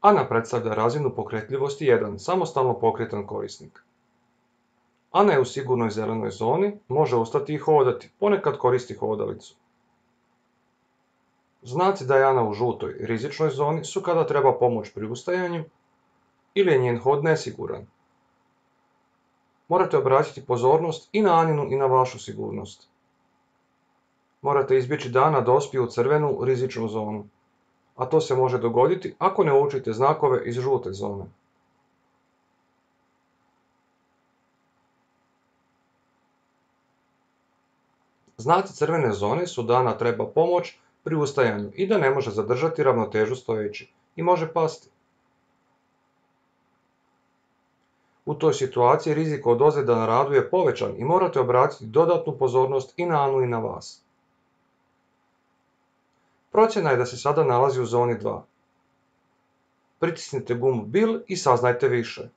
Ana predstavlja razinu pokretljivosti 1, samostalno pokretan korisnik. Ana je u sigurnoj zelenoj zoni, može ustati i hodati, ponekad koristi hodalicu. Znaci da je Ana u žutoj, rizičnoj zoni su kada treba pomoć pri ustajanju ili je njen hod nesiguran. Morate obratiti pozornost i na Aninu i na vašu sigurnost. Morate izbjeći da Ana dospije u crvenu, rizičnu zonu, a to se može dogoditi ako ne uočite znakove iz žute zone. Znaci crvene zone su da Ana treba pomoć pri ustajanju i da ne može zadržati ravnotežu stojeći i može pasti. U toj situaciji rizik od ozljeda na radu je povećan i morate obratiti dodatnu pozornost i na Anu i na vas. Procjena je da se sada nalazi u zoni 2. Pritisnite gumb Bil i saznajte više.